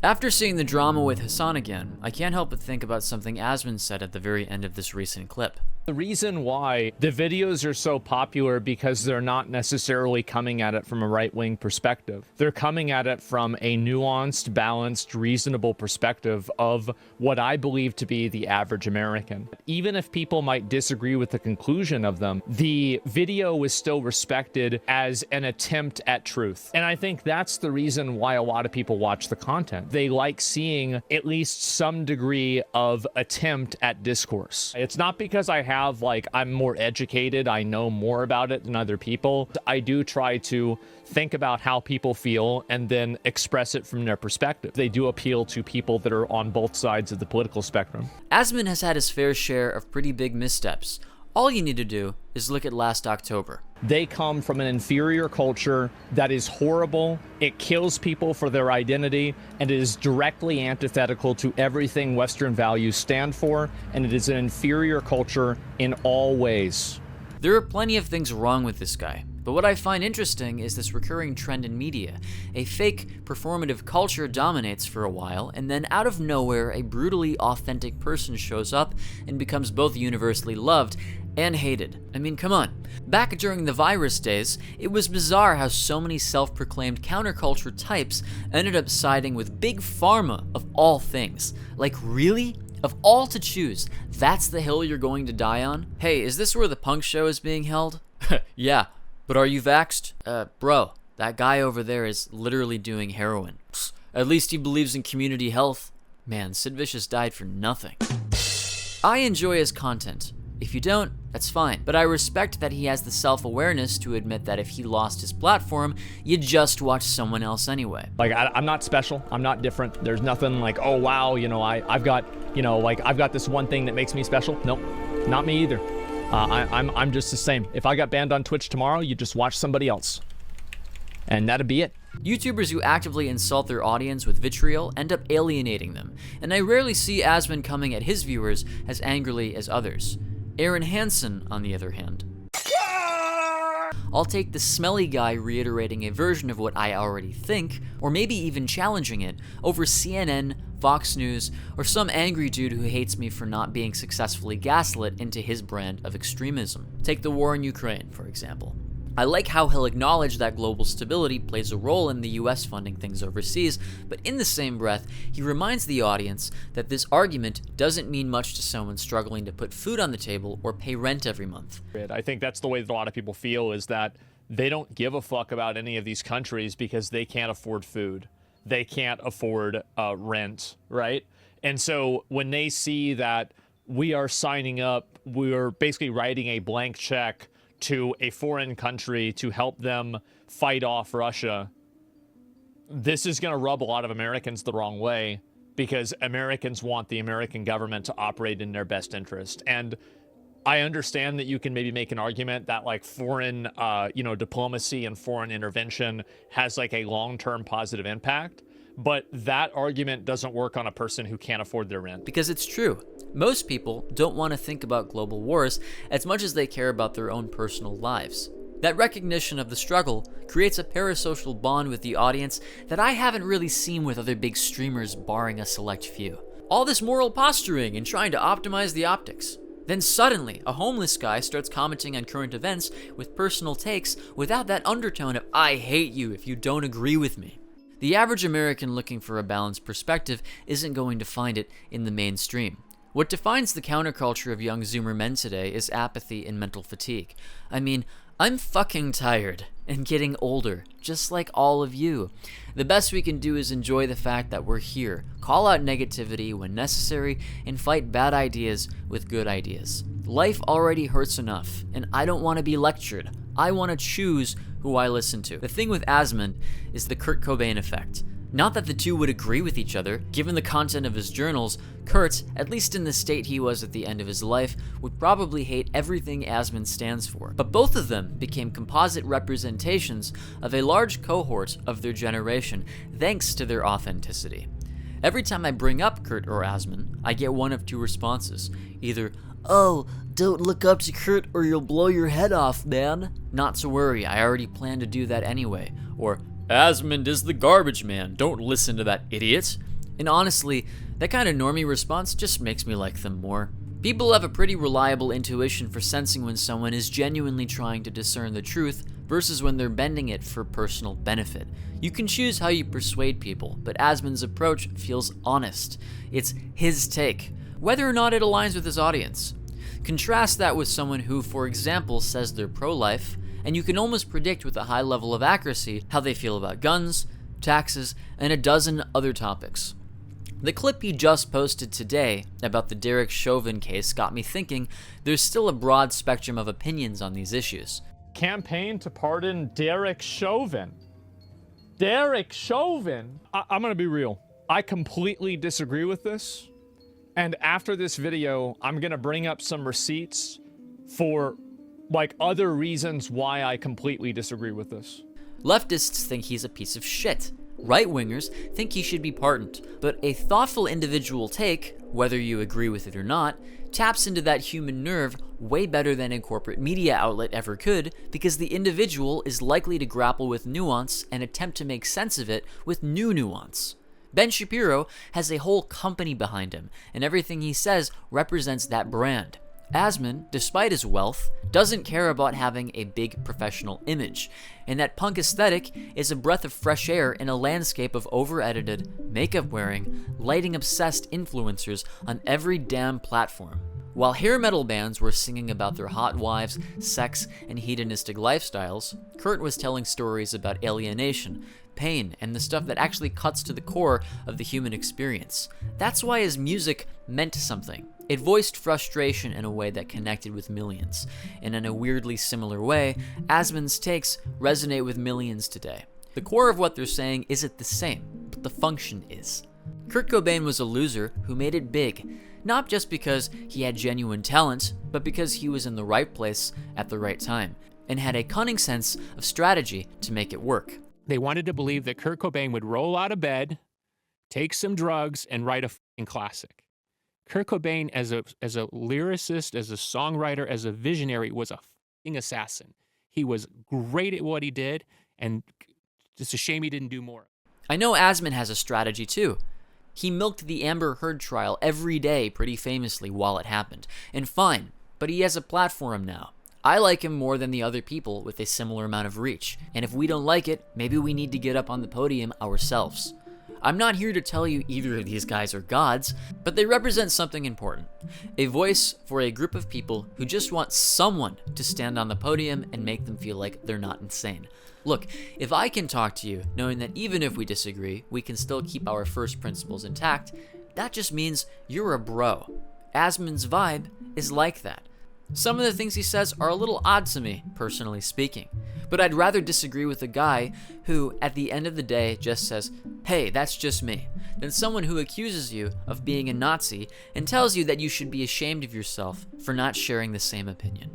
After seeing the drama with Hassan again, I can't help but think about something Asmon said at the very end of this recent clip. The reason why the videos are so popular because they're not necessarily coming at it from a right-wing perspective. They're coming at it from a nuanced, balanced, reasonable perspective of what I believe to be the average American. Even if people might disagree with the conclusion of them, the video is still respected as an attempt at truth. And I think that's the reason why a lot of people watch the content. They like seeing at least some degree of attempt at discourse. It's not because I'm more educated, I know more about it than other people. I do try to think about how people feel and then express it from their perspective. They do appeal to people that are on both sides of the political spectrum. Asmon has had his fair share of pretty big missteps. All you need to do is look at last October. They come from an inferior culture that is horrible. It kills people for their identity, and it is directly antithetical to everything Western values stand for, and it is an inferior culture in all ways. There are plenty of things wrong with this guy, but what I find interesting is this recurring trend in media. A fake, performative culture dominates for a while, and then out of nowhere, a brutally authentic person shows up and becomes both universally loved and hated. I mean, come on. Back during the virus days, it was bizarre how so many self-proclaimed counterculture types ended up siding with Big Pharma of all things. Like, really? Of all to choose, that's the hill you're going to die on? Hey, is this where the punk show is being held? Yeah, but are you vaxxed? Bro, that guy over there is literally doing heroin. Psst, at least he believes in community health. Man, Sid Vicious died for nothing. I enjoy his content. If you don't, that's fine. But I respect that he has the self-awareness to admit that if he lost his platform, you just watch someone else anyway. Like, I'm not special. I'm not different. There's nothing like, oh, wow, I've got this one thing that makes me special. Nope, not me either. I'm just the same. If I got banned on Twitch tomorrow, you just watch somebody else. And that'd be it. YouTubers who actively insult their audience with vitriol end up alienating them, and I rarely see Asmon coming at his viewers as angrily as others. Aaron Hansen, on the other hand. I'll take the smelly guy reiterating a version of what I already think, or maybe even challenging it, over CNN, Fox News, or some angry dude who hates me for not being successfully gaslit into his brand of extremism. Take the war in Ukraine, for example. I like how he'll acknowledge that global stability plays a role in the US funding things overseas, but in the same breath, he reminds the audience that this argument doesn't mean much to someone struggling to put food on the table or pay rent every month. I think that's the way that a lot of people feel, is that they don't give a fuck about any of these countries because they can't afford food. They can't afford rent, right? And so when they see that we are signing up, we're basically writing a blank check to a foreign country to help them fight off Russia, this is going to rub a lot of Americans the wrong way, because Americans want the American government to operate in their best interest. And I understand that you can maybe make an argument that like foreign, diplomacy and foreign intervention has like a long-term positive impact, but that argument doesn't work on a person who can't afford their rent. Because it's true. Most people don't want to think about global wars as much as they care about their own personal lives. That recognition of the struggle creates a parasocial bond with the audience that I haven't really seen with other big streamers barring a select few. All this moral posturing and trying to optimize the optics. Then suddenly, a homeless guy starts commenting on current events with personal takes without that undertone of, I hate you if you don't agree with me. The average American looking for a balanced perspective isn't going to find it in the mainstream. What defines the counterculture of young Zoomer men today is apathy and mental fatigue. I mean, I'm fucking tired and getting older, just like all of you. The best we can do is enjoy the fact that we're here, call out negativity when necessary, and fight bad ideas with good ideas. Life already hurts enough, and I don't want to be lectured. I want to choose who I listen to. The thing with Asmon is the Kurt Cobain effect. Not that the two would agree with each other. Given the content of his journals, Kurt, at least in the state he was at the end of his life, would probably hate everything Asmon stands for. But both of them became composite representations of a large cohort of their generation, thanks to their authenticity. Every time I bring up Kurt or Asmon, I get one of two responses. Either, oh, don't look up to Kurt or you'll blow your head off, man. Not to worry, I already plan to do that anyway. Or, Asmon is the garbage man, don't listen to that idiot. And honestly, that kind of normie response just makes me like them more. People have a pretty reliable intuition for sensing when someone is genuinely trying to discern the truth versus when they're bending it for personal benefit. You can choose how you persuade people, but Asmon's approach feels honest. It's his take, whether or not it aligns with his audience. Contrast that with someone who, for example, says they're pro-life, and you can almost predict with a high level of accuracy how they feel about guns, taxes, and a dozen other topics. The clip he just posted today about the Derek Chauvin case got me thinking there's still a broad spectrum of opinions on these issues. Campaign to pardon Derek Chauvin. Derek Chauvin? I'm gonna be real. I completely disagree with this. And after this video, I'm gonna bring up some receipts for other reasons why I completely disagree with this. Leftists think he's a piece of shit. Right-wingers think he should be pardoned, but a thoughtful individual take, whether you agree with it or not, taps into that human nerve way better than a corporate media outlet ever could, because the individual is likely to grapple with nuance and attempt to make sense of it with new nuance. Ben Shapiro has a whole company behind him, and everything he says represents that brand. Asmon, despite his wealth, doesn't care about having a big professional image, and that punk aesthetic is a breath of fresh air in a landscape of over-edited, makeup-wearing, lighting-obsessed influencers on every damn platform. While hair metal bands were singing about their hot wives, sex, and hedonistic lifestyles, Kurt was telling stories about alienation, pain, and the stuff that actually cuts to the core of the human experience. That's why his music meant something. It voiced frustration in a way that connected with millions. And in a weirdly similar way, Asmon's takes resonate with millions today. The core of what they're saying isn't the same, but the function is. Kurt Cobain was a loser who made it big, not just because he had genuine talent, but because he was in the right place at the right time, and had a cunning sense of strategy to make it work. They wanted to believe that Kurt Cobain would roll out of bed, take some drugs, and write a f***ing classic. Kurt Cobain, as a lyricist, as a songwriter, as a visionary, was a f***ing assassin. He was great at what he did, and it's a shame he didn't do more. I know Asmon has a strategy too. He milked the Amber Heard trial every day pretty famously while it happened. And fine, but he has a platform now. I like him more than the other people with a similar amount of reach. And if we don't like it, maybe we need to get up on the podium ourselves. I'm not here to tell you either of these guys are gods, but they represent something important. A voice for a group of people who just want someone to stand on the podium and make them feel like they're not insane. Look, if I can talk to you knowing that even if we disagree, we can still keep our first principles intact, that just means you're a bro. Asmon's vibe is like that. Some of the things he says are a little odd to me, personally speaking. But I'd rather disagree with a guy who, at the end of the day, just says, "Hey, that's just me," than someone who accuses you of being a Nazi and tells you that you should be ashamed of yourself for not sharing the same opinion.